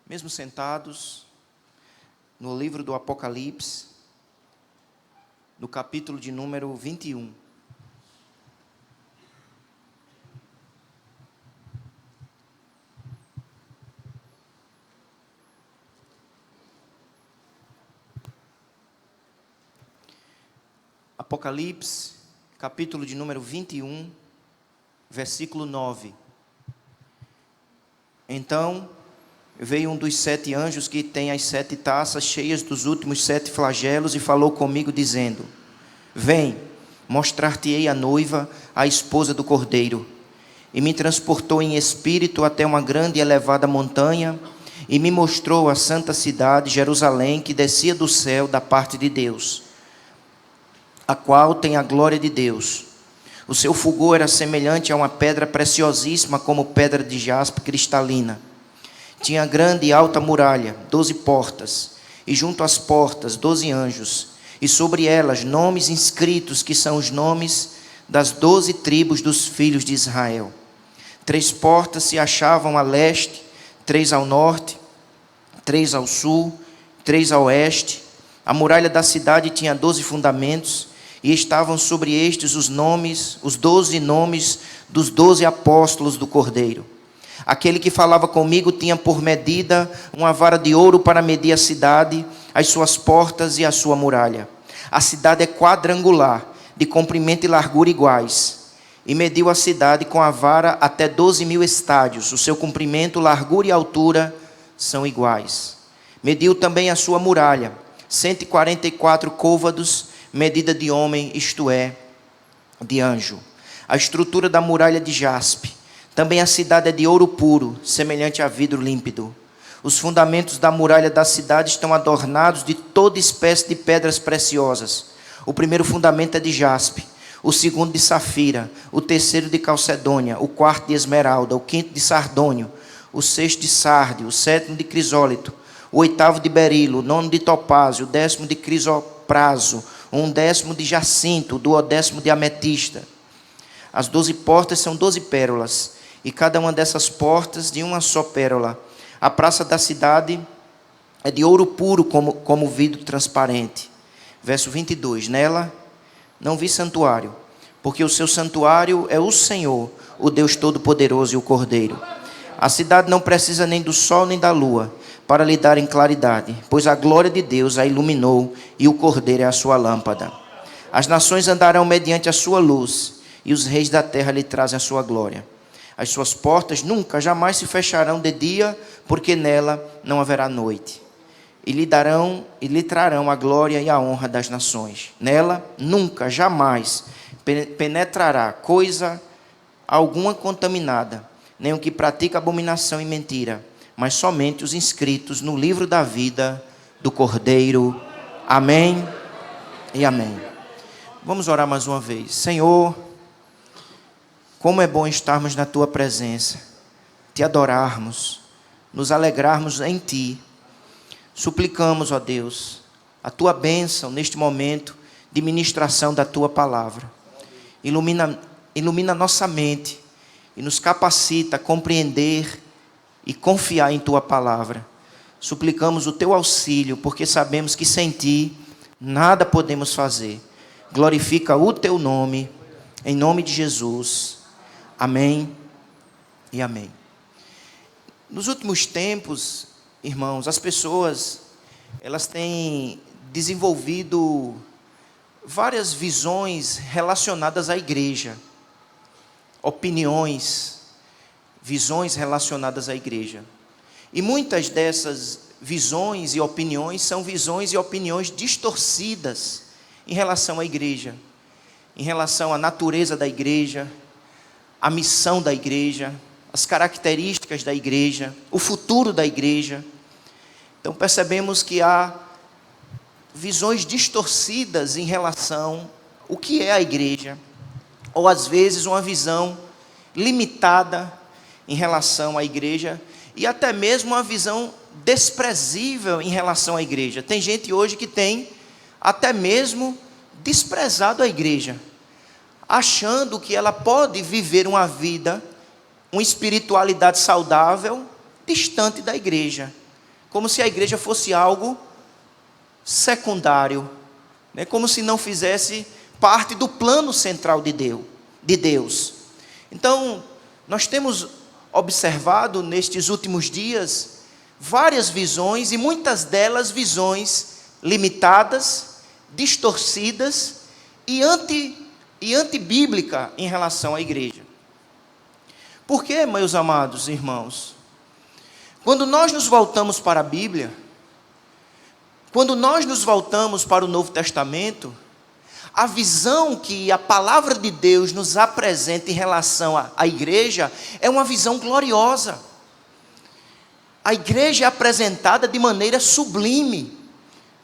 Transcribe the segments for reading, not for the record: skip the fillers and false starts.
Mesmo sentados, no livro do Apocalipse, no capítulo de número 21. Apocalipse, capítulo de número 21, versículo 9. Então veio um dos 7 anjos que tem as 7 taças cheias dos últimos 7 flagelos e falou comigo dizendo: Vem, mostrar-te-ei a noiva, a esposa do Cordeiro. E me transportou em espírito até uma grande e elevada montanha e me mostrou a santa cidade, Jerusalém, que descia do céu da parte de Deus, a qual tem a glória de Deus. O seu fulgor era semelhante a uma pedra preciosíssima, como pedra de jaspe cristalina. Tinha grande e alta muralha, 12 portas, e junto às portas 12 anjos, e sobre elas nomes inscritos, que são os nomes das 12 tribos dos filhos de Israel. 3 portas se achavam a leste, 3 ao norte, 3 ao sul, 3 ao oeste. A muralha da cidade tinha 12 fundamentos, e estavam sobre estes os 12 nomes dos 12 apóstolos do Cordeiro. Aquele que falava comigo tinha por medida uma vara de ouro para medir a cidade, as suas portas e a sua muralha. A cidade é quadrangular, de comprimento e largura iguais. E mediu a cidade com a vara até 12.000 estádios. O seu comprimento, largura e altura são iguais. Mediu também a sua muralha, 144 côvados, medida de homem, isto é, de anjo. A estrutura da muralha de jaspe. Também a cidade é de ouro puro, semelhante a vidro límpido. Os fundamentos da muralha da cidade estão adornados de toda espécie de pedras preciosas. O primeiro fundamento é de jaspe, o segundo de safira, o terceiro de calcedônia, o quarto de esmeralda, o quinto de sardônio, o sexto de sárdio, o sétimo de crisólito, o oitavo de berilo, o nono de topázio, o 10º de crisopraso, o 11º de jacinto, o 12º de ametista. As 12 portas são 12 pérolas, e cada uma dessas portas de uma só pérola. A praça da cidade é de ouro puro, como vidro transparente. Verso 22. Nela não vi santuário, porque o seu santuário é o Senhor, o Deus Todo-Poderoso e o Cordeiro. A cidade não precisa nem do sol nem da lua para lhe darem claridade, pois a glória de Deus a iluminou e o Cordeiro é a sua lâmpada. As nações andarão mediante a sua luz, e os reis da terra lhe trazem a sua glória. As suas portas nunca, jamais se fecharão de dia, porque nela não haverá noite. E lhe trarão a glória e a honra das nações. Nela nunca, jamais penetrará coisa alguma contaminada, nem o que pratica abominação e mentira, mas somente os inscritos no livro da vida do Cordeiro. Amém e amém. Vamos orar mais uma vez. Senhor, como é bom estarmos na Tua presença, Te adorarmos, nos alegrarmos em Ti. Suplicamos, ó Deus, a Tua bênção neste momento de ministração da Tua palavra. Ilumina nossa mente e nos capacita a compreender e confiar em Tua palavra. Suplicamos o Teu auxílio, porque sabemos que sem Ti nada podemos fazer. Glorifica o Teu nome, em nome de Jesus. Amém e amém. Nos últimos tempos, irmãos, as pessoas, elas têm desenvolvido várias visões relacionadas à igreja. Opiniões, visões relacionadas à igreja. E muitas dessas visões e opiniões são visões e opiniões distorcidas em relação à igreja, em relação à natureza da igreja, a missão da igreja, as características da igreja, o futuro da igreja. Então percebemos que há visões distorcidas em relação ao que é a igreja, ou às vezes uma visão limitada em relação à igreja, e até mesmo uma visão desprezível em relação à igreja. Tem gente hoje que tem até mesmo desprezado a igreja, achando que ela pode viver uma vida, uma espiritualidade saudável, distante da igreja. como se a igreja fosse algo secundário, né? Como se não fizesse parte do plano central de Deus. Então, nós temos observado nestes últimos dias várias visões, e muitas delas visões limitadas, distorcidas e antibíblica em relação à igreja. Por quê, meus amados irmãos? Quando nós nos voltamos para a Bíblia, quando nós nos voltamos para o Novo Testamento, a visão que a palavra de Deus nos apresenta em relação à igreja é uma visão gloriosa. A igreja é apresentada de maneira sublime.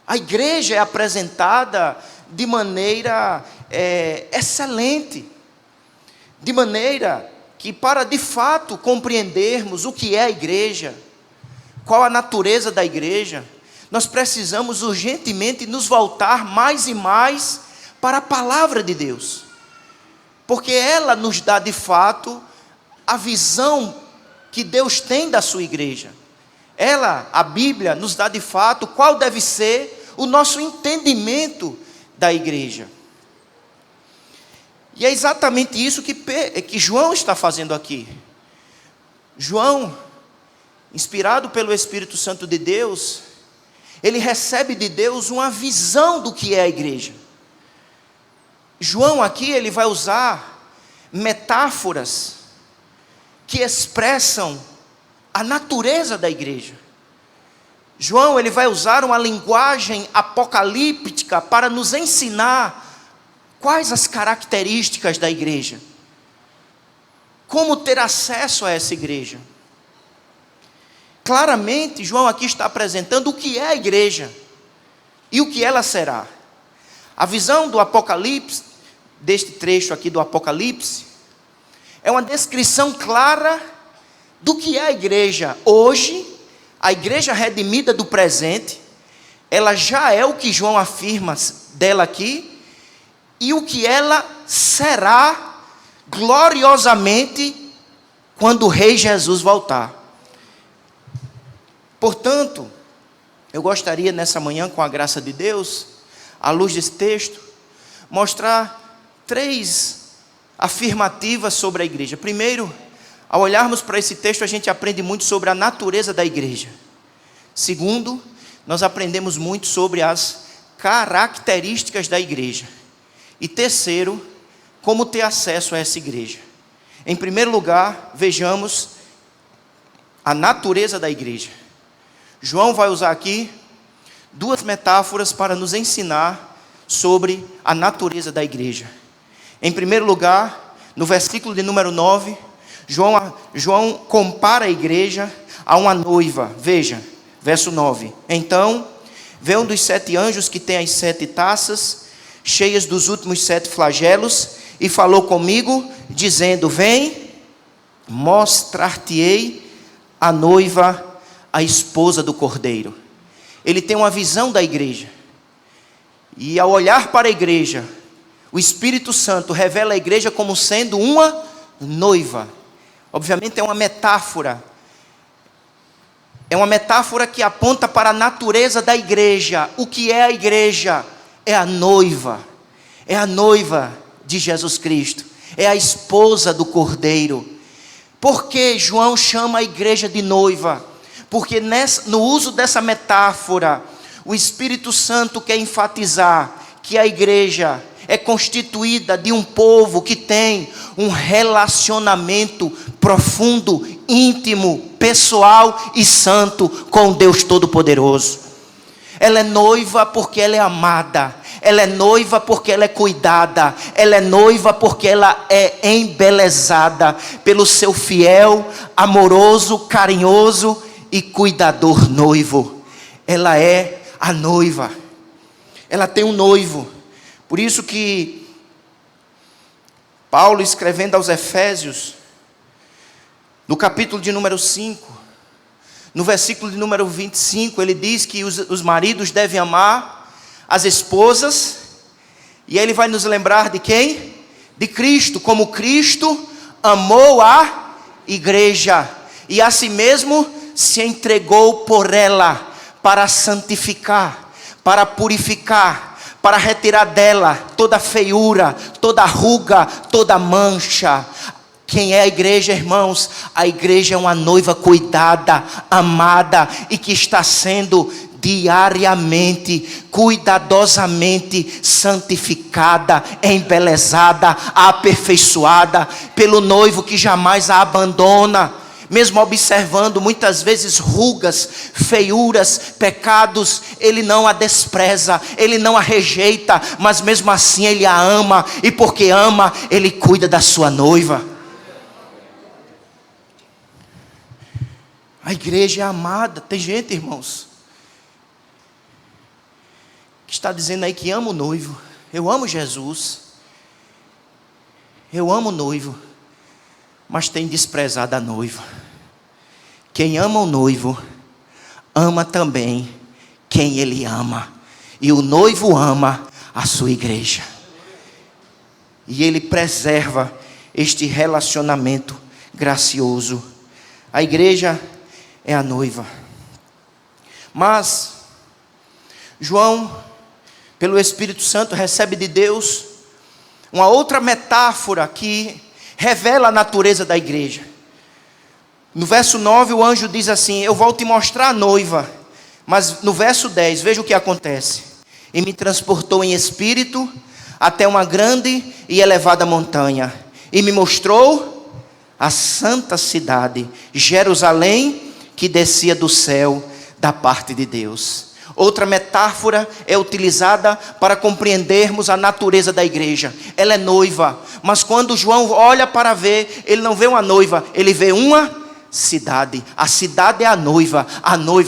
A igreja é apresentada de maneira excelente. De maneira que, para de fato compreendermos o que é a igreja, qual a natureza da igreja, nós precisamos urgentemente nos voltar mais e mais para a palavra de Deus, porque ela nos dá de fato a visão que Deus tem da sua igreja. A Bíblia, nos dá de fato qual deve ser o nosso entendimento da igreja. E é exatamente isso que João está fazendo aqui. João, inspirado pelo Espírito Santo de Deus, ele recebe de Deus uma visão do que é a igreja. João aqui, ele vai usar metáforas que expressam a natureza da igreja. João, ele vai usar uma linguagem apocalíptica para nos ensinar quais as características da igreja. Como ter acesso a essa igreja. Claramente, João aqui está apresentando o que é a igreja e o que ela será. A visão do Apocalipse, deste trecho aqui do Apocalipse, é uma descrição clara do que é a igreja. Hoje, a igreja redimida do presente, ela já é o que João afirma dela aqui, e o que ela será gloriosamente quando o Rei Jesus voltar. Portanto, eu gostaria nessa manhã, com a graça de Deus, à luz desse texto, mostrar 3 afirmativas sobre a igreja. Primeiro, ao olharmos para esse texto, a gente aprende muito sobre a natureza da igreja. Segundo, nós aprendemos muito sobre as características da igreja. E terceiro, como ter acesso a essa igreja. Em primeiro lugar, vejamos a natureza da igreja. João vai usar aqui 2 metáforas para nos ensinar sobre a natureza da igreja. Em primeiro lugar, no versículo de número 9, João compara a igreja a uma noiva. Veja, verso 9. Então, veio um dos 7 anjos que tem as 7 taças, cheias dos últimos 7 flagelos, e falou comigo, dizendo: vem, mostrar-te-ei a noiva, a esposa do Cordeiro. Ele tem uma visão da igreja. E ao olhar para a igreja, o Espírito Santo revela a igreja como sendo uma noiva. Obviamente é uma metáfora. É uma metáfora que aponta para a natureza da igreja. O que é a igreja? É a noiva. É a noiva de Jesus Cristo. É a esposa do Cordeiro. Por que João chama a igreja de noiva? Porque no uso dessa metáfora, o Espírito Santo quer enfatizar que a igreja é constituída de um povo que tem um relacionamento profundo, íntimo, pessoal e santo com Deus Todo-Poderoso. Ela é noiva porque ela é amada. Ela é noiva porque ela é cuidada. Ela é noiva porque ela é embelezada pelo seu fiel, amoroso, carinhoso e cuidador noivo. Ela é a noiva. Ela tem um noivo. Por isso que Paulo, escrevendo aos Efésios, no capítulo de número 5, no versículo de número 25, ele diz que os maridos devem amar as esposas, e ele vai nos lembrar de quem? De Cristo, como Cristo amou a igreja, e a si mesmo se entregou por ela para santificar, para purificar, para retirar dela toda feiura, toda ruga, toda mancha. Quem é a igreja, irmãos? A igreja é uma noiva cuidada, amada e que está sendo diariamente, cuidadosamente santificada, embelezada, aperfeiçoada pelo noivo que jamais a abandona. Mesmo observando muitas vezes rugas, feiuras, pecados, ele não a despreza, ele não a rejeita, mas mesmo assim ele a ama, e porque ama, ele cuida da sua noiva. A igreja é amada. Tem gente, irmãos, que está dizendo aí que ama o noivo. Eu amo Jesus, eu amo o noivo, mas tem desprezado a noiva. Quem ama o noivo, ama também quem ele ama. E o noivo ama a sua igreja. E ele preserva este relacionamento gracioso. A igreja é a noiva. Mas João, pelo Espírito Santo, recebe de Deus uma outra metáfora que revela a natureza da igreja. No verso 9 o anjo diz assim: eu vou te mostrar a noiva. Mas no verso 10, veja o que acontece: e me transportou em espírito até uma grande e elevada montanha, e me mostrou a santa cidade, Jerusalém, que descia do céu da parte de Deus. Outra metáfora é utilizada para compreendermos a natureza da igreja. Ela é noiva, mas quando João olha para ver, ele não vê uma noiva, ele vê uma cidade. A cidade é a noiva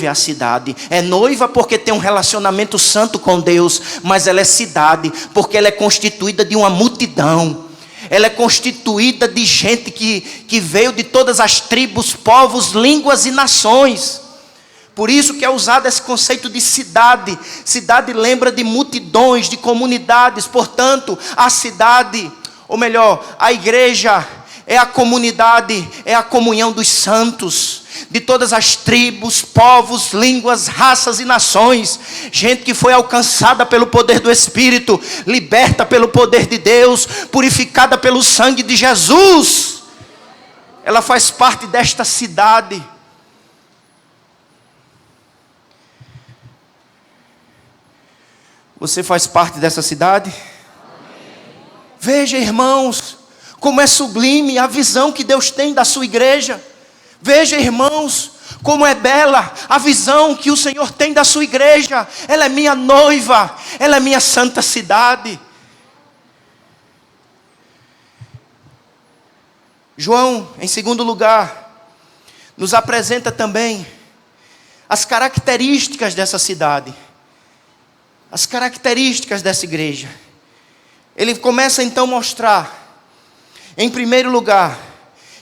é a cidade. É noiva porque tem um relacionamento santo com Deus, mas ela é cidade porque ela é constituída de uma multidão. Ela é constituída de gente que veio de todas as tribos, povos, línguas e nações. Por isso que é usado esse conceito de cidade. Cidade lembra de multidões, de comunidades. Portanto, a cidade, ou melhor, a igreja é a comunidade, é a comunhão dos santos, de todas as tribos, povos, línguas, raças e nações. Gente que foi alcançada pelo poder do Espírito, liberta pelo poder de Deus, purificada pelo sangue de Jesus. Ela faz parte desta cidade. Você faz parte dessa cidade? Veja, irmãos, como é sublime a visão que Deus tem da sua igreja. Veja, irmãos, como é bela a visão que o Senhor tem da sua igreja. Ela é minha noiva, ela é minha santa cidade. João, em segundo lugar, nos apresenta também as características dessa cidade, as características dessa igreja. Ele começa então a mostrar, em primeiro lugar,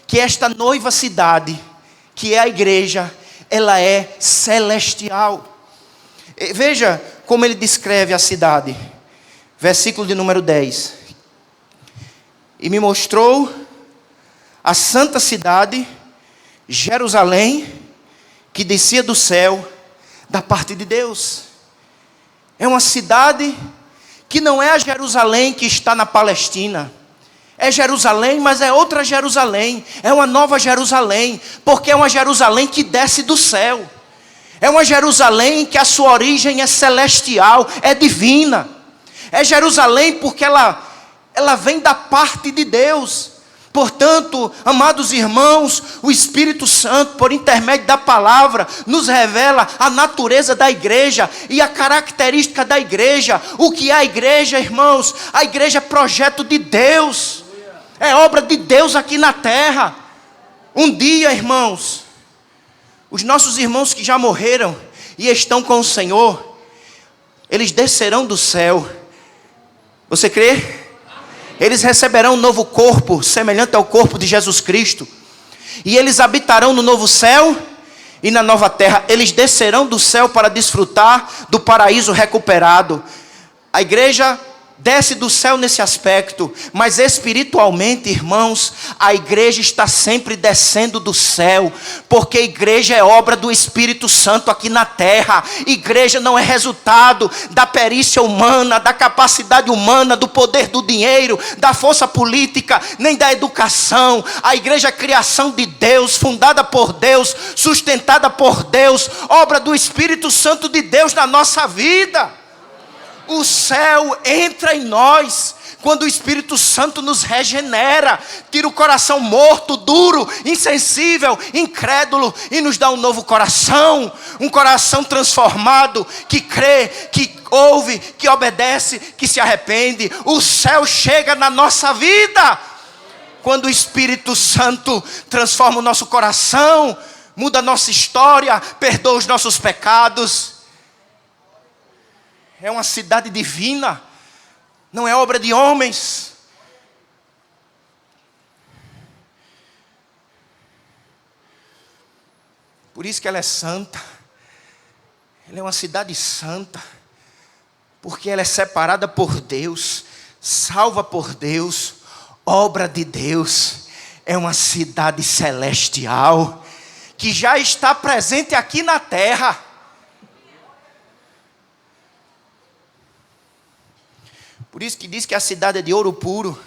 que esta noiva cidade, que é a igreja, ela é celestial. Veja como ele descreve a cidade. Versículo de número 10. E me mostrou a santa cidade, Jerusalém, que descia do céu, da parte de Deus. É uma cidade que não é a Jerusalém que está na Palestina. É Jerusalém, mas é outra Jerusalém. É uma nova Jerusalém, porque é uma Jerusalém que desce do céu. É uma Jerusalém que a sua origem é celestial, é divina. É Jerusalém porque ela vem da parte de Deus. Portanto, amados irmãos, o Espírito Santo, por intermédio da palavra, nos revela a natureza da igreja e a característica da igreja. O que é a igreja, irmãos? A igreja é projeto de Deus. É obra de Deus aqui na terra. Um dia, irmãos, os nossos irmãos que já morreram e estão com o Senhor, eles descerão do céu. Você crê? Eles receberão um novo corpo, semelhante ao corpo de Jesus Cristo. E eles habitarão no novo céu e na nova terra. Eles descerão do céu para desfrutar do paraíso recuperado. A igreja desce do céu nesse aspecto, mas espiritualmente, irmãos, a igreja está sempre descendo do céu, porque a igreja é obra do Espírito Santo aqui na terra. Igreja não é resultado da perícia humana, da capacidade humana, do poder do dinheiro, da força política, nem da educação. A igreja é criação de Deus, fundada por Deus, sustentada por Deus, obra do Espírito Santo de Deus na nossa vida. O céu entra em nós quando o Espírito Santo nos regenera, tira o coração morto, duro, insensível, incrédulo e nos dá um novo coração, um coração transformado, que crê, que ouve, que obedece, que se arrepende. O céu chega na nossa vida quando o Espírito Santo transforma o nosso coração, muda a nossa história, perdoa os nossos pecados. É uma cidade divina, não é obra de homens. Por isso que ela é santa. Ela é uma cidade santa, porque ela é separada por Deus, salva por Deus, obra de Deus. É uma cidade celestial, que já está presente aqui na terra. Por isso que diz que a cidade é de ouro puro,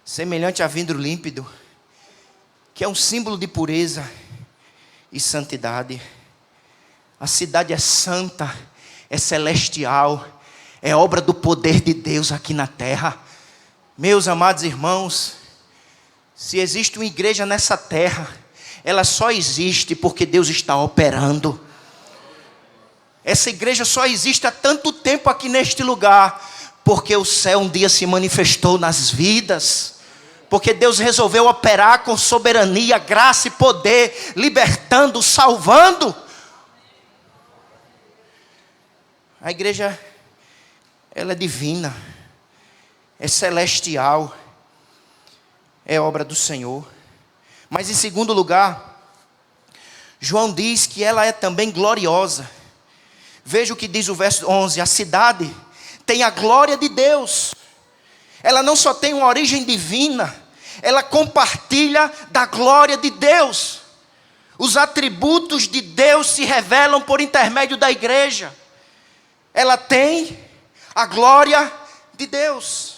semelhante a vidro límpido, que é um símbolo de pureza e santidade. A cidade é santa, é celestial, é obra do poder de Deus aqui na terra. Meus amados irmãos, se existe uma igreja nessa terra, ela só existe porque Deus está operando. Essa igreja só existe há tanto tempo aqui neste lugar, porque o céu um dia se manifestou nas vidas, porque Deus resolveu operar com soberania, graça e poder, libertando, salvando. A igreja, ela é divina, é celestial, é obra do Senhor. Mas em segundo lugar, João diz que ela é também gloriosa. Veja o que diz o verso 11: a cidade tem a glória de Deus. Ela não só tem uma origem divina, ela compartilha da glória de Deus. Os atributos de Deus se revelam por intermédio da igreja. Ela tem a glória de Deus.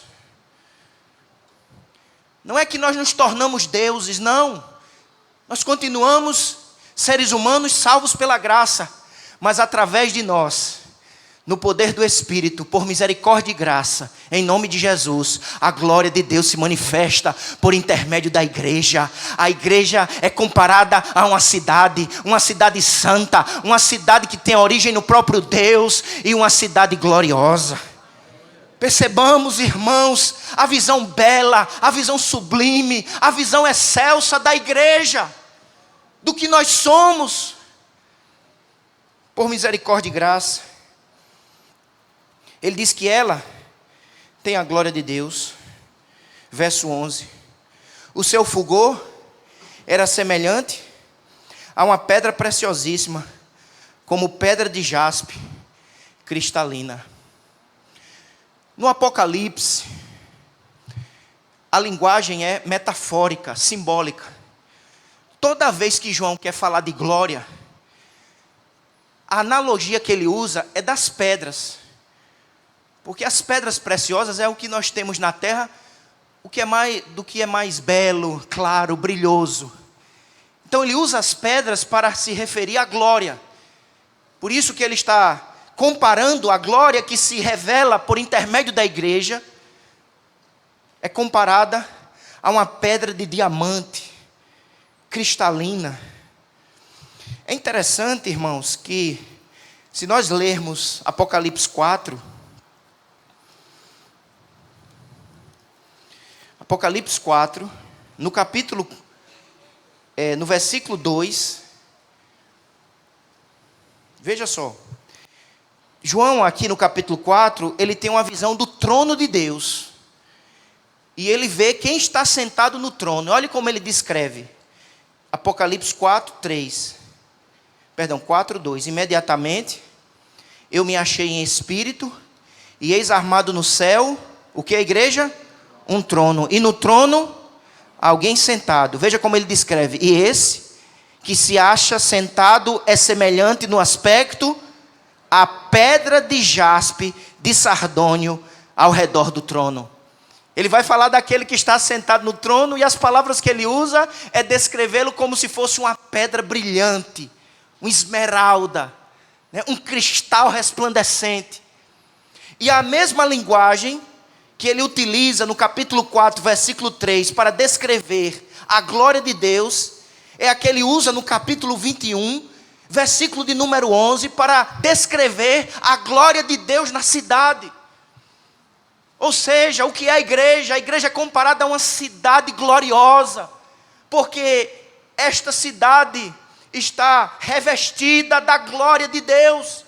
Não é que nós nos tornamos deuses, não. Nós continuamos seres humanos salvos pela graça, mas através de nós, no poder do Espírito, por misericórdia e graça, em nome de Jesus, a glória de Deus se manifesta por intermédio da igreja. A igreja é comparada a uma cidade santa, uma cidade que tem origem no próprio Deus e uma cidade gloriosa. Percebamos, irmãos, a visão bela, a visão sublime, a visão excelsa da igreja, do que nós somos, por misericórdia e graça. Ele diz que ela tem a glória de Deus. Verso 11. O seu fulgor era semelhante a uma pedra preciosíssima, como pedra de jaspe cristalina. No Apocalipse, a linguagem é metafórica, simbólica. Toda vez que João quer falar de glória, a analogia que ele usa é das pedras. Porque as pedras preciosas é o que nós temos na terra, do que é mais belo, claro, brilhoso. Então ele usa as pedras para se referir à glória. Por isso que ele está comparando a glória que se revela por intermédio da igreja, é comparada a uma pedra de diamante, cristalina. É interessante, irmãos, que se nós lermos Apocalipse 4, Apocalipse 4, no capítulo, no versículo 2, veja só, João aqui no capítulo 4, ele tem uma visão do trono de Deus, e ele vê quem está sentado no trono. Olha como ele descreve, Apocalipse 4, 2, imediatamente eu me achei em espírito, E eis armado no céu, o que é a igreja? Um trono. E no trono, alguém sentado. Veja como ele descreve. E esse que se acha sentado é semelhante no aspecto à pedra de jaspe de sardônio ao redor do trono. Ele vai falar daquele que está sentado no trono, e as palavras que ele usa é descrevê-lo como se fosse uma pedra brilhante, uma esmeralda, né? Um cristal resplandecente. E a mesma linguagem que ele utiliza no capítulo 4, versículo 3, para descrever a glória de Deus, é a que ele usa no capítulo 21, versículo de número 11, para descrever a glória de Deus na cidade. Ou seja, o que é a igreja? A igreja é comparada a uma cidade gloriosa, porque esta cidade está revestida da glória de Deus.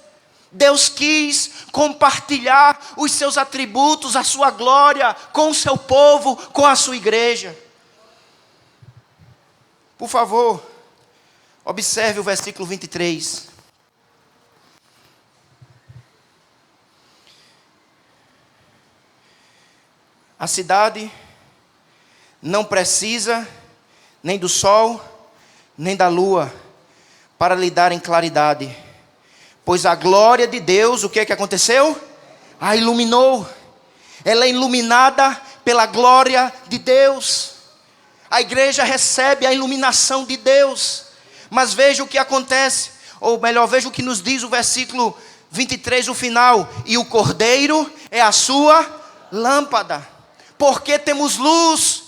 Deus quis compartilhar os seus atributos, a sua glória, com o seu povo, com a sua igreja. Por favor, observe o versículo 23. A cidade não precisa nem do sol, nem da lua, para lhe darem claridade. Pois a glória de Deus, o que aconteceu? A iluminou. Ela é iluminada pela glória de Deus. A igreja recebe a iluminação de Deus. Mas veja o que acontece, ou melhor, veja o que nos diz o versículo 23, o final. E o cordeiro é a sua lâmpada. Porque temos luz,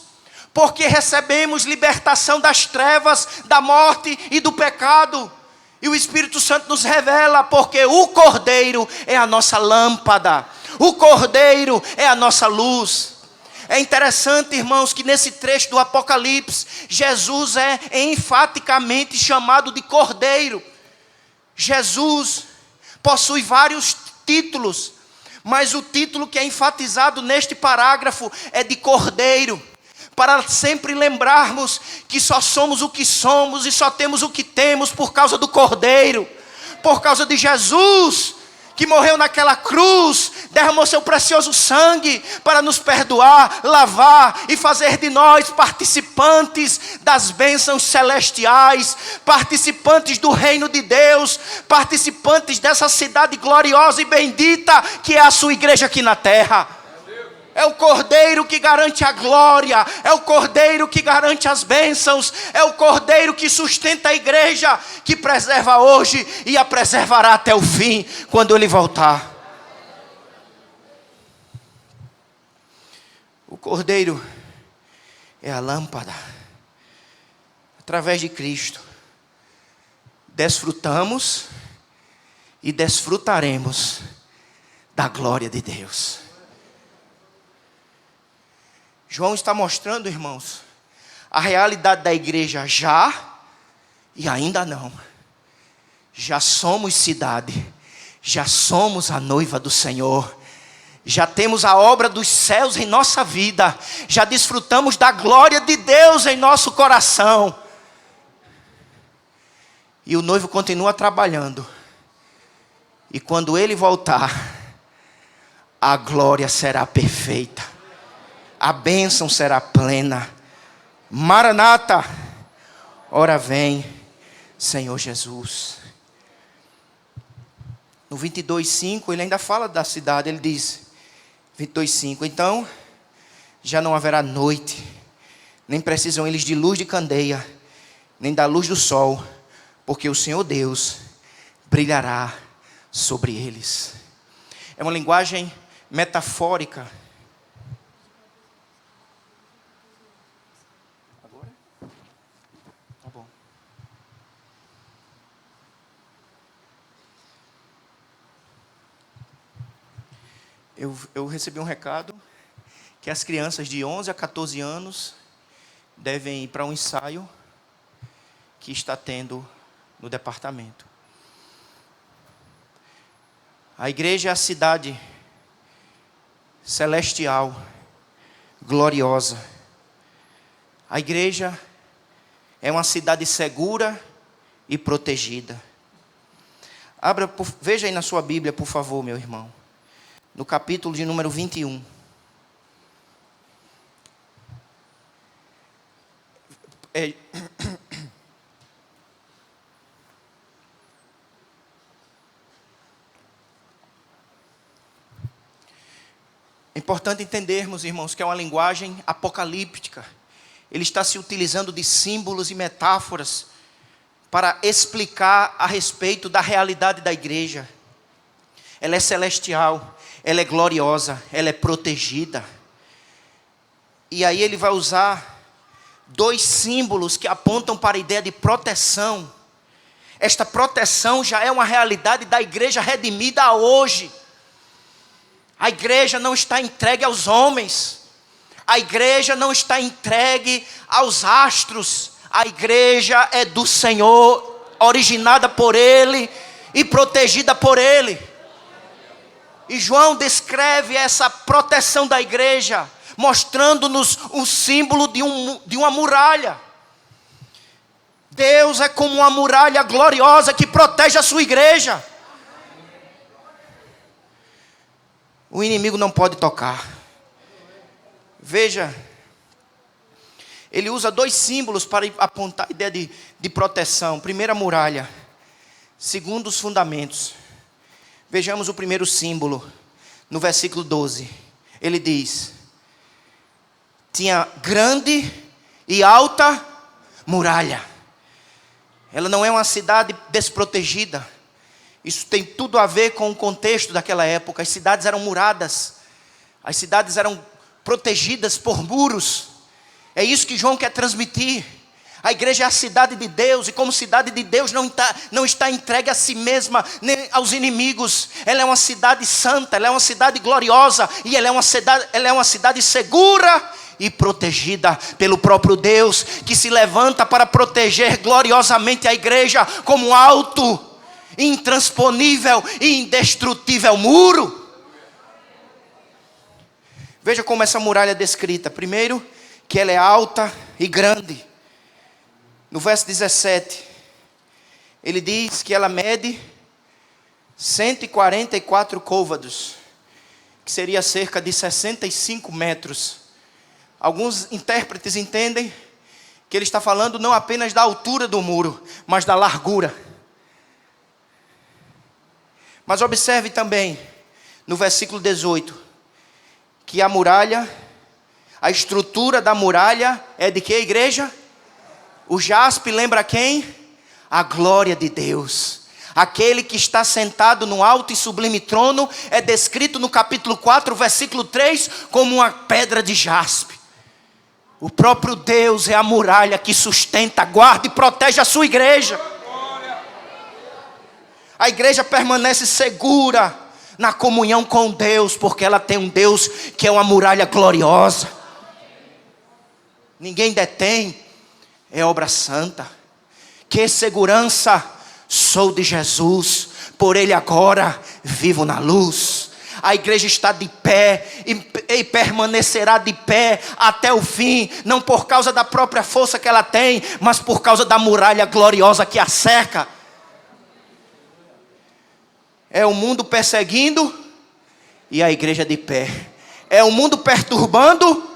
porque recebemos libertação das trevas, da morte e do pecado. E o Espírito Santo nos revela, porque o Cordeiro é a nossa lâmpada, o Cordeiro é a nossa luz. É interessante, irmãos, que nesse trecho do Apocalipse, Jesus é enfaticamente chamado de Cordeiro. Jesus possui vários títulos, mas o título que é enfatizado neste parágrafo é de Cordeiro, para sempre lembrarmos que só somos o que somos e só temos o que temos por causa do Cordeiro, por causa de Jesus, que morreu naquela cruz, derramou seu precioso sangue para nos perdoar, lavar e fazer de nós participantes das bênçãos celestiais, participantes do reino de Deus, participantes dessa cidade gloriosa e bendita que é a sua igreja aqui na terra. É o Cordeiro que garante a glória, é o Cordeiro que garante as bênçãos, é o Cordeiro que sustenta a igreja, que preserva hoje e a preservará até o fim, quando Ele voltar. O Cordeiro é a lâmpada. Através de Cristo, desfrutamos e desfrutaremos da glória de Deus. João está mostrando, irmãos, a realidade da igreja já e ainda não. Já somos cidade, já somos a noiva do Senhor, já temos a obra dos céus em nossa vida, já desfrutamos da glória de Deus em nosso coração. E o noivo continua trabalhando. E quando ele voltar, a glória será perfeita. A bênção será plena. Maranata, ora vem, Senhor Jesus. No 22:5, ele ainda fala da cidade. Ele diz, 22:5, então já não haverá noite, nem precisam eles de luz de candeia, nem da luz do sol, porque o Senhor Deus brilhará sobre eles. É uma linguagem metafórica. Eu recebi um recado que as crianças de 11 a 14 anos devem ir para um ensaio que está tendo no departamento. A igreja é a cidade celestial, gloriosa. A igreja é uma cidade segura e protegida. Veja aí na sua Bíblia, por favor, meu irmão. no capítulo de número 21. É importante entendermos, irmãos, que é uma linguagem apocalíptica. Ele está se utilizando de símbolos e metáforas para explicar a respeito da realidade da igreja. Ela é celestial, ela é gloriosa, ela é protegida. E aí ele vai usar dois símbolos que apontam para a ideia de proteção. Esta proteção já é uma realidade da igreja redimida hoje. A igreja não está entregue aos homens. A igreja não está entregue aos astros. A igreja é do Senhor, originada por Ele e protegida por Ele. E João descreve essa proteção da igreja, mostrando-nos um símbolo de uma muralha. Deus é como uma muralha gloriosa que protege a sua igreja. O inimigo não pode tocar. Veja, ele usa dois símbolos para apontar a ideia de proteção. Primeiro, a muralha. Segundo, os fundamentos. Vejamos o primeiro símbolo, no versículo 12. Ele diz: tinha grande e alta muralha. Ela não é uma cidade desprotegida. Isso tem tudo a ver com o contexto daquela época. As cidades eram muradas. As cidades eram protegidas por muros. É isso que João quer transmitir. A igreja é a cidade de Deus. E como cidade de Deus não está entregue a si mesma, nem aos inimigos. Ela é uma cidade santa. Ela é uma cidade gloriosa. E ela é uma cidade segura e protegida pelo próprio Deus, que se levanta para proteger gloriosamente a igreja como alto, intransponível e indestrutível muro. Veja como essa muralha é descrita. Primeiro, que ela é alta e grande. No verso 17, ele diz que ela mede 144 côvados, que seria cerca de 65 metros. Alguns intérpretes entendem que ele está falando não apenas da altura do muro, mas da largura. Mas observe também, no versículo 18, que a muralha, a estrutura da muralha é de que, igreja? O jaspe lembra quem? A glória de Deus. Aquele que está sentado no alto e sublime trono é descrito no capítulo 4, versículo 3, como uma pedra de jaspe. O próprio Deus é a muralha que sustenta, guarda e protege a sua igreja. A igreja permanece segura na comunhão com Deus, porque ela tem um Deus que é uma muralha gloriosa. Ninguém detém, é obra santa. Que segurança, sou de Jesus, por Ele agora vivo na luz. A igreja está de pé e permanecerá de pé até o fim, não por causa da própria força que ela tem, mas por causa da muralha gloriosa que a cerca. É o mundo perseguindo e a igreja de pé. É o mundo perturbando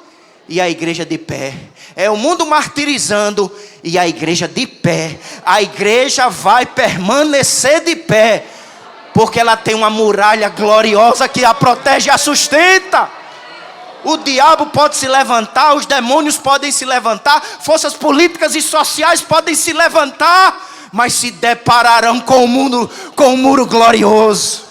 e a igreja de pé. É o mundo martirizando e a igreja de pé. A igreja vai permanecer de pé, porque ela tem uma muralha gloriosa que a protege e a sustenta. O diabo pode se levantar, os demônios podem se levantar, forças políticas e sociais podem se levantar, mas se depararão com um muro glorioso.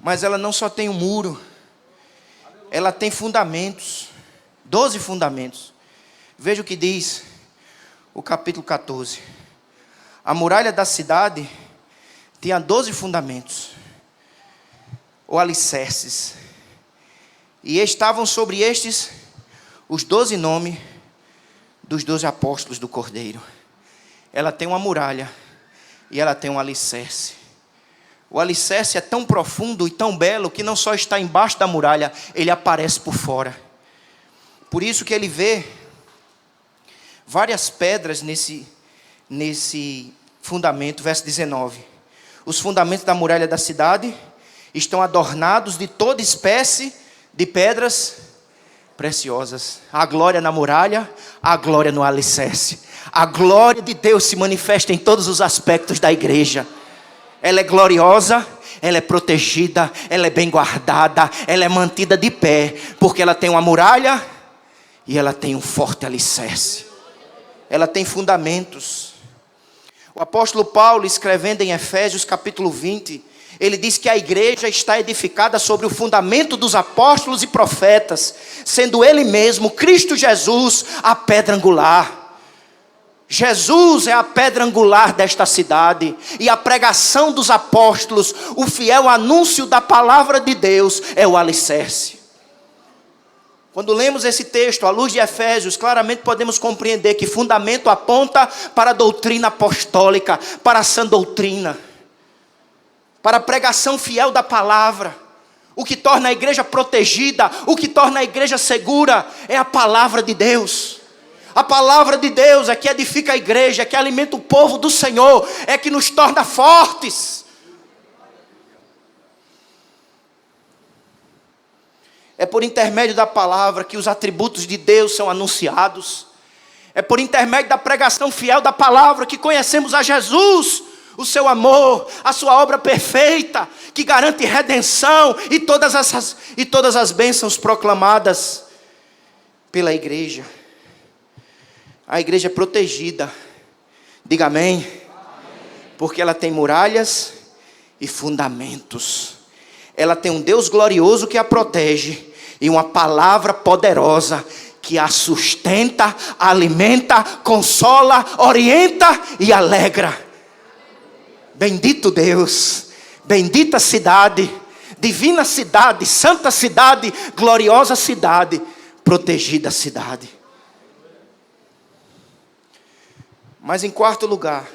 Mas ela não só tem um muro, ela tem fundamentos, 12 fundamentos. Veja o que diz o capítulo 14. A muralha da cidade tinha 12 fundamentos, ou alicerces, e estavam sobre estes os 12 nomes dos 12 apóstolos do Cordeiro. Ela tem uma muralha e ela tem um alicerce. O alicerce é tão profundo e tão belo que não só está embaixo da muralha, ele aparece por fora. Por isso que ele vê várias pedras nesse fundamento, verso 19. Os fundamentos da muralha da cidade estão adornados de toda espécie de pedras preciosas. A glória na muralha, a glória no alicerce. A glória de Deus se manifesta em todos os aspectos da igreja. Ela é gloriosa, ela é protegida, ela é bem guardada, ela é mantida de pé, porque ela tem uma muralha e ela tem um forte alicerce. Ela tem fundamentos. O apóstolo Paulo, escrevendo em Efésios capítulo 20, ele diz que a igreja está edificada sobre o fundamento dos apóstolos e profetas, sendo ele mesmo, Cristo Jesus, a pedra angular. Jesus é a pedra angular desta cidade, e a pregação dos apóstolos, o fiel anúncio da palavra de Deus, é o alicerce. Quando lemos esse texto à luz de Efésios, claramente podemos compreender que fundamento aponta para a doutrina apostólica, para a sã doutrina, para a pregação fiel da palavra. O que torna a igreja protegida, o que torna a igreja segura, é a palavra de Deus. A palavra de Deus é que edifica a igreja, é que alimenta o povo do Senhor, é que nos torna fortes. É por intermédio da palavra que os atributos de Deus são anunciados. É por intermédio da pregação fiel da palavra que conhecemos a Jesus, o seu amor, a sua obra perfeita, que garante redenção e todas as bênçãos proclamadas pela igreja. A igreja é protegida. Diga amém. Porque ela tem muralhas e fundamentos. Ela tem um Deus glorioso que a protege e uma palavra poderosa que a sustenta, alimenta, consola, orienta e alegra. Bendito Deus, bendita cidade, divina cidade, santa cidade, gloriosa cidade, protegida cidade. Mas em quarto lugar,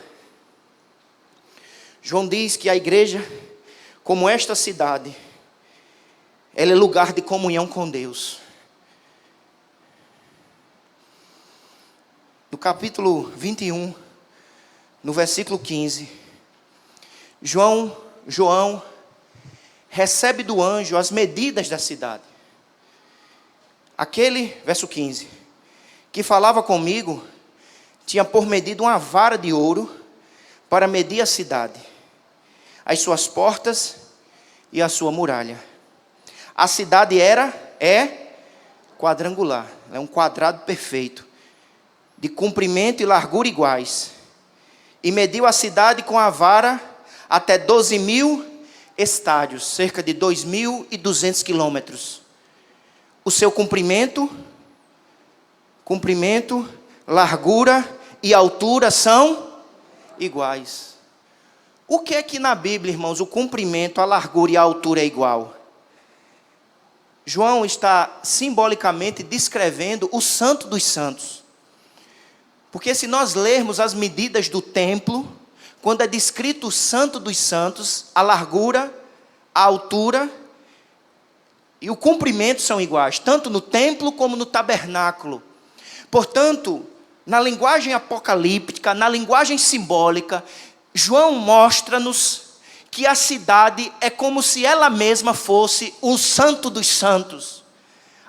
João diz que a igreja, como esta cidade, ela é lugar de comunhão com Deus. No capítulo 21, no versículo 15, João recebe do anjo as medidas da cidade. Aquele, verso 15, que falava comigo, tinha por medida uma vara de ouro para medir a cidade, as suas portas e a sua muralha. A cidade é quadrangular, é um quadrado perfeito, de comprimento e largura iguais. E mediu a cidade com a vara até 12.000 estádios, cerca de 2.200 quilômetros. O seu comprimento, largura e altura são iguais. O que é que na Bíblia, irmãos, o comprimento, a largura e a altura é igual? João está simbolicamente descrevendo o Santo dos Santos. Porque se nós lermos as medidas do templo, quando é descrito o Santo dos Santos, a largura, a altura e o comprimento são iguais, tanto no templo como no tabernáculo. Portanto, na linguagem apocalíptica, na linguagem simbólica, João mostra-nos que a cidade é como se ela mesma fosse o Santo dos Santos.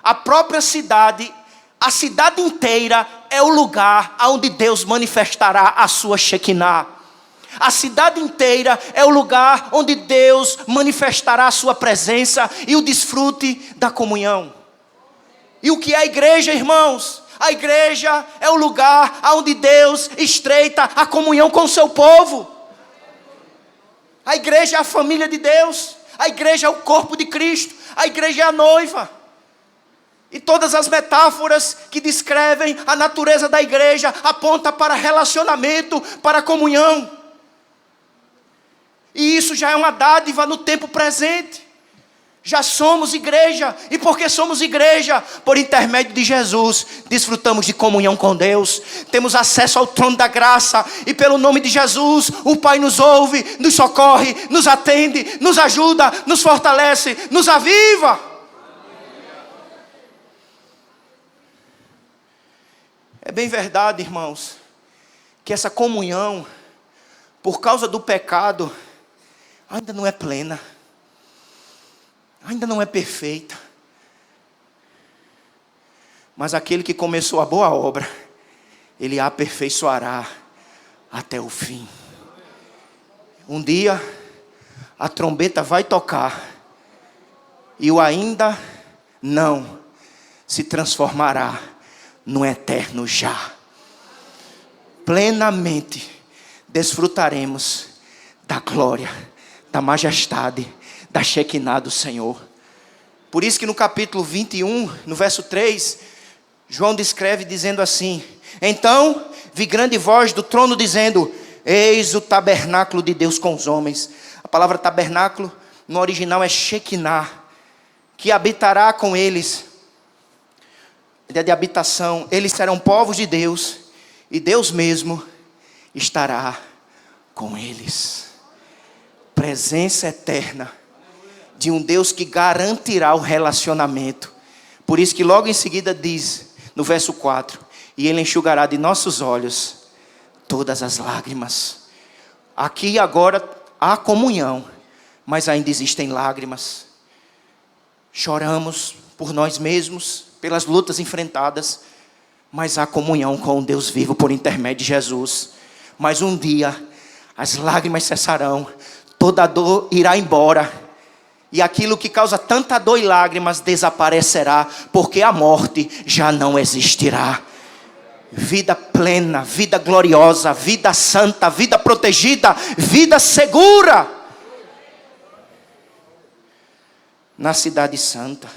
A própria cidade, a cidade inteira é o lugar onde Deus manifestará a sua Shekinah. A cidade inteira é o lugar onde Deus manifestará a sua presença e o desfrute da comunhão. E o que é a igreja, irmãos? A igreja é o lugar onde Deus estreita a comunhão com o seu povo. A igreja é a família de Deus. A igreja é o corpo de Cristo. A igreja é a noiva. E todas as metáforas que descrevem a natureza da igreja apontam para relacionamento, para comunhão. E isso já é uma dádiva no tempo presente. Já somos igreja, e porque somos igreja, por intermédio de Jesus, desfrutamos de comunhão com Deus, temos acesso ao trono da graça, e pelo nome de Jesus, o Pai nos ouve, nos socorre, nos atende, nos ajuda, nos fortalece, nos aviva. É bem verdade, irmãos, que essa comunhão por causa do pecado, ainda não é plena, ainda não é perfeita. Mas aquele que começou a boa obra, ele a aperfeiçoará até o fim. Um dia, a trombeta vai tocar, e o ainda não se transformará no eterno já. Plenamente desfrutaremos da glória, da majestade, da Shekinah do Senhor. Por isso que no capítulo 21, no verso 3, João descreve dizendo assim: então vi grande voz do trono dizendo: eis o tabernáculo de Deus com os homens. A palavra tabernáculo no original é Shekinah, que habitará com eles. Ideia de habitação. Eles serão povos de Deus, e Deus mesmo estará com eles. Presença eterna de um Deus que garantirá o relacionamento. Por isso que logo em seguida diz, no verso 4, e Ele enxugará de nossos olhos todas as lágrimas. Aqui e agora há comunhão, mas ainda existem lágrimas. Choramos por nós mesmos, pelas lutas enfrentadas, mas há comunhão com o Deus vivo por intermédio de Jesus. Mas um dia as lágrimas cessarão, toda dor irá embora, e aquilo que causa tanta dor e lágrimas desaparecerá, porque a morte já não existirá. Vida plena, vida gloriosa, vida santa, vida protegida, vida segura na cidade santa.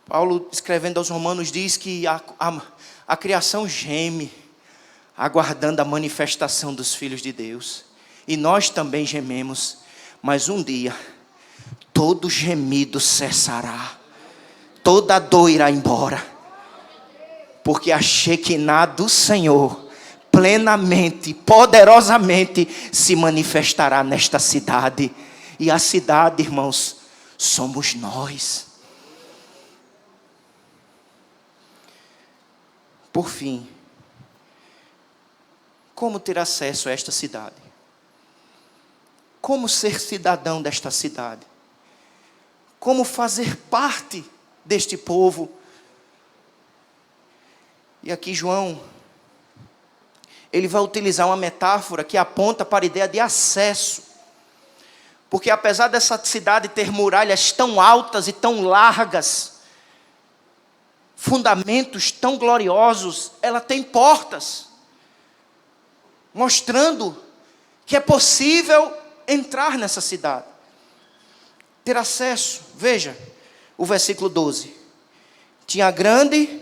Paulo, escrevendo aos Romanos, diz que a criação geme, aguardando a manifestação dos filhos de Deus. E nós também gememos, mas um dia, todo gemido cessará, toda dor irá embora, porque a Shekinah do Senhor, plenamente, poderosamente, se manifestará nesta cidade. E a cidade, irmãos, somos nós. Por fim, como ter acesso a esta cidade? Como ser cidadão desta cidade? Como fazer parte deste povo? E aqui João, ele vai utilizar uma metáfora que aponta para a ideia de acesso. Porque apesar dessa cidade ter muralhas tão altas e tão largas, fundamentos tão gloriosos, ela tem portas, mostrando que é possível entrar nessa cidade, ter acesso. Veja o versículo 12: tinha grande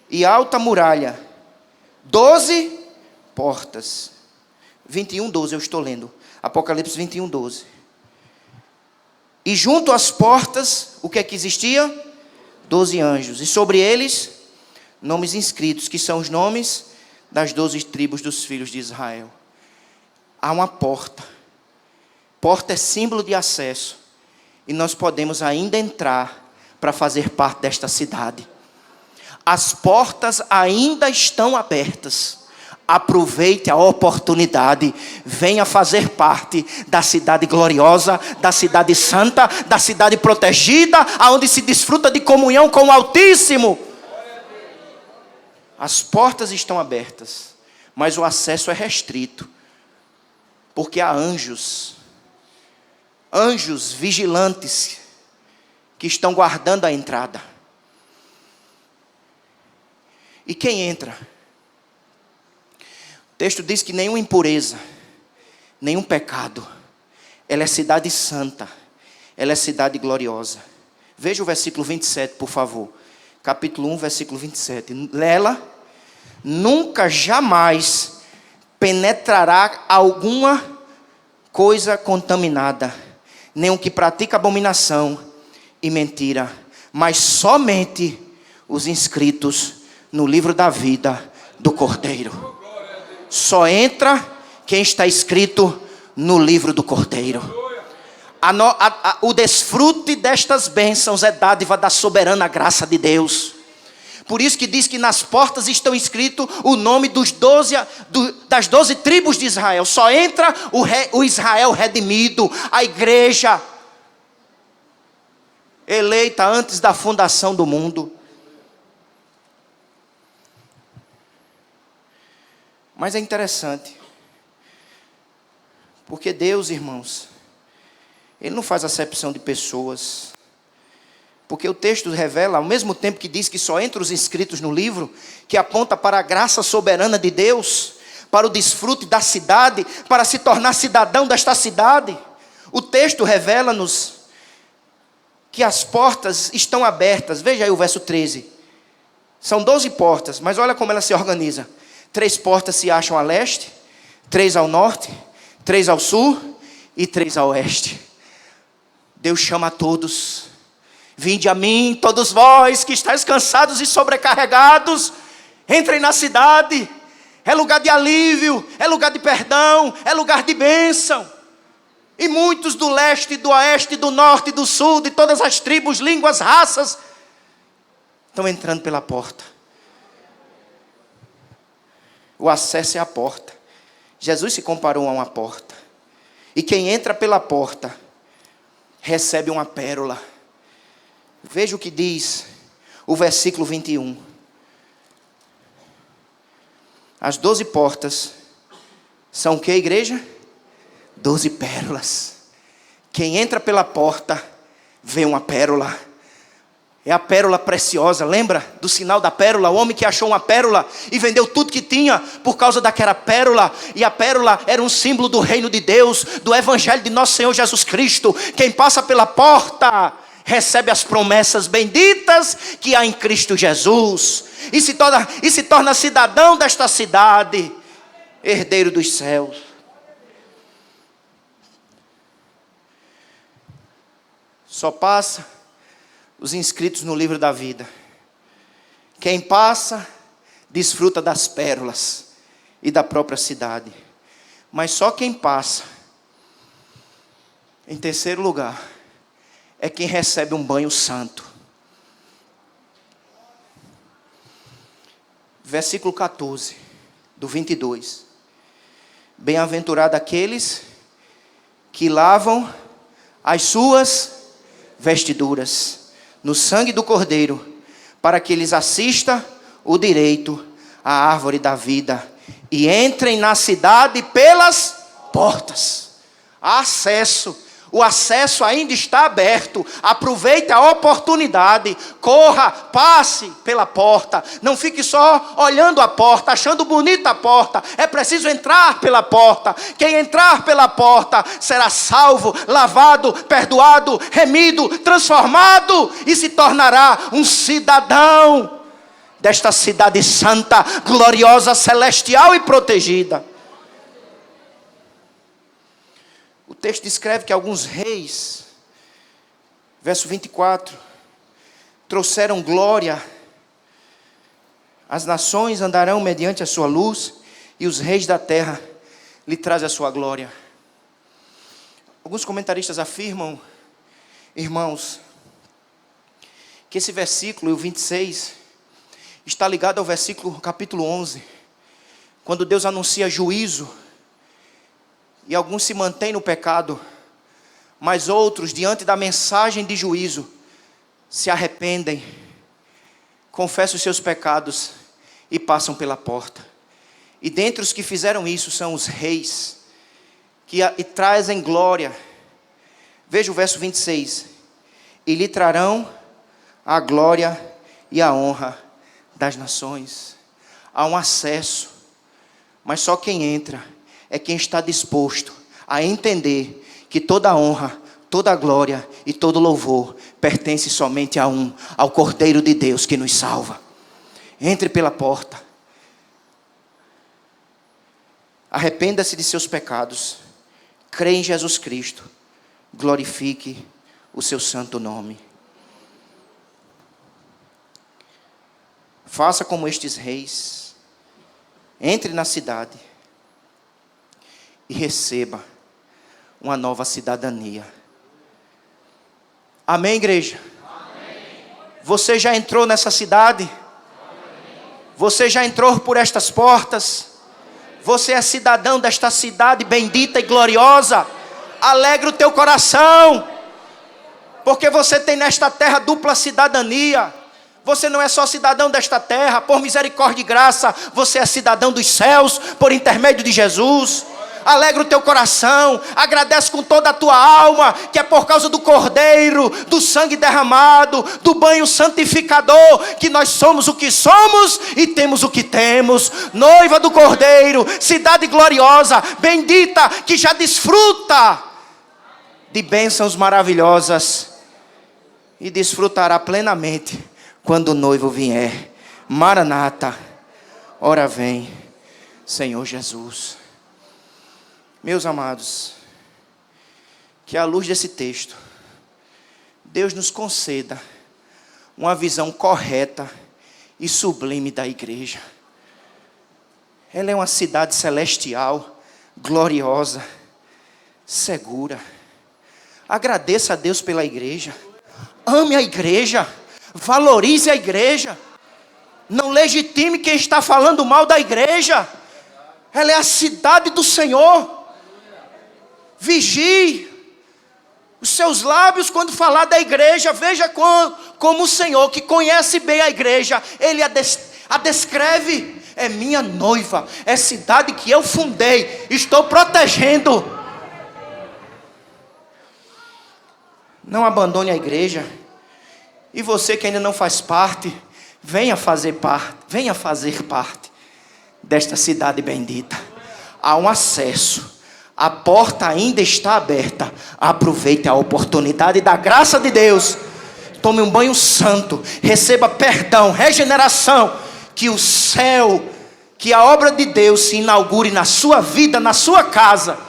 e alta muralha, 12 portas. 21:12 eu estou lendo, Apocalipse 21:12. E junto às portas, o que é que existia? 12 anjos, e sobre eles nomes inscritos, que são os nomes das 12 tribos dos filhos de Israel. Há uma porta. Porta é símbolo de acesso, e nós podemos ainda entrar para fazer parte desta cidade. As portas ainda estão abertas. Aproveite a oportunidade, venha fazer parte da cidade gloriosa, da cidade santa, da cidade protegida, aonde se desfruta de comunhão com o Altíssimo. As portas estão abertas, mas o acesso é restrito, porque há anjos vigilantes, que estão guardando a entrada. E quem entra? O texto diz que nenhuma impureza, nenhum pecado. Ela é cidade santa, ela é cidade gloriosa. Veja o versículo 27, por favor. Capítulo 1, versículo 27. Nela nunca, jamais penetrará alguma coisa contaminada, nem o que pratica abominação e mentira, mas somente os inscritos no livro da vida do Cordeiro. Só entra quem está escrito no livro do Cordeiro. O desfrute destas bênçãos é dádiva da soberana graça de Deus. Por isso que diz que nas portas estão escritos o nome das 12 tribos de Israel. Só entra o Israel redimido, a igreja eleita antes da fundação do mundo. Mas é interessante, porque Deus, irmãos, Ele não faz acepção de pessoas. Porque o texto revela, ao mesmo tempo que diz que só entre os inscritos no livro, que aponta para a graça soberana de Deus, para o desfrute da cidade, para se tornar cidadão desta cidade. O texto revela-nos que as portas estão abertas. Veja aí o verso 13. São 12 portas, mas olha como ela se organiza. 3 portas se acham a leste, 3 ao norte, 3 ao sul e 3 ao oeste. Deus chama a todos. Vinde a mim, todos vós que estáis cansados e sobrecarregados, entrem na cidade. É lugar de alívio, é lugar de perdão, é lugar de bênção. E muitos do leste, do oeste, do norte, do sul, de todas as tribos, línguas, raças, estão entrando pela porta. O acesso é a porta. Jesus se comparou a uma porta. E quem entra pela porta, recebe uma pérola. Veja o que diz o versículo 21. As 12 portas são o que, igreja? 12 pérolas. Quem entra pela porta, vê uma pérola. É a pérola preciosa. Lembra do sinal da pérola? O homem que achou uma pérola e vendeu tudo que tinha por causa daquela pérola. E a pérola era um símbolo do reino de Deus, do evangelho de nosso Senhor Jesus Cristo. Quem passa pela porta recebe as promessas benditas que há em Cristo Jesus, e se torna cidadão desta cidade, herdeiro dos céus. Só passa os inscritos no livro da vida. Quem passa, desfruta das pérolas e da própria cidade. Mas só quem passa, em terceiro lugar, é quem recebe um banho santo. Versículo 14, do 22. Bem-aventurado aqueles que lavam as suas vestiduras no sangue do Cordeiro, para que lhes assista o direito à árvore da vida, e entrem na cidade pelas portas. Há acesso. O acesso ainda está aberto. Aproveite a oportunidade. Corra, passe pela porta. Não fique só olhando a porta, achando bonita a porta. É preciso entrar pela porta. Quem entrar pela porta será salvo, lavado, perdoado, remido, transformado e se tornará um cidadão desta cidade santa, gloriosa, celestial e protegida. O texto descreve que alguns reis, verso 24, trouxeram glória. As nações andarão mediante a sua luz, e os reis da terra lhe trazem a sua glória. Alguns comentaristas afirmam, irmãos, que esse versículo, o 26, está ligado ao versículo capítulo 11, quando Deus anuncia juízo. E alguns se mantêm no pecado, mas outros, diante da mensagem de juízo, se arrependem, confessam os seus pecados e passam pela porta. E dentre os que fizeram isso são os reis, que trazem glória. Veja o verso 26. E lhe trarão a glória e a honra das nações. Há um acesso, mas só quem entra é quem está disposto a entender que toda a honra, toda a glória e todo louvor pertence somente ao Cordeiro de Deus que nos salva. Entre pela porta. Arrependa-se de seus pecados. Crê em Jesus Cristo. Glorifique o seu santo nome. Faça como estes reis. Entre na cidade e receba uma nova cidadania. Amém, igreja? Amém. Você já entrou nessa cidade? Você já entrou por estas portas. Você é cidadão desta cidade bendita e gloriosa. Alegra o teu coração, porque você tem nesta terra dupla cidadania. Você não é só cidadão desta terra, por misericórdia e graça, você é cidadão dos céus, por intermédio de Jesus. Alegra o teu coração, agradece com toda a tua alma, que é por causa do Cordeiro, do sangue derramado, do banho santificador, que nós somos o que somos e temos o que temos. Noiva do Cordeiro, cidade gloriosa, bendita, que já desfruta de bênçãos maravilhosas e desfrutará plenamente quando o noivo vier. Maranata, ora vem, Senhor Jesus. Meus amados, que à luz desse texto, Deus nos conceda uma visão correta e sublime da igreja. Ela é uma cidade celestial, gloriosa, segura. Agradeça a Deus pela igreja. Ame a igreja. Valorize a igreja. Não legitime quem está falando mal da igreja. Ela é a cidade do Senhor. Vigie os seus lábios quando falar da igreja. Veja como o Senhor, que conhece bem a igreja, Ele a descreve. É minha noiva, é cidade que eu fundei, estou protegendo. Não abandone a igreja. E você que ainda não faz parte, venha fazer parte desta cidade bendita. Há um acesso. A porta ainda está aberta. Aproveite a oportunidade da graça de Deus. Tome um banho santo. Receba perdão, regeneração. Que o céu, que a obra de Deus se inaugure na sua vida, na sua casa.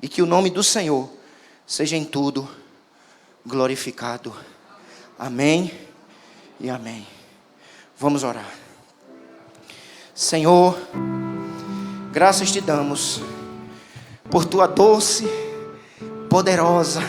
E que o nome do Senhor seja em tudo glorificado. Amém e amém. Vamos orar. Senhor, graças te damos por tua doce, poderosa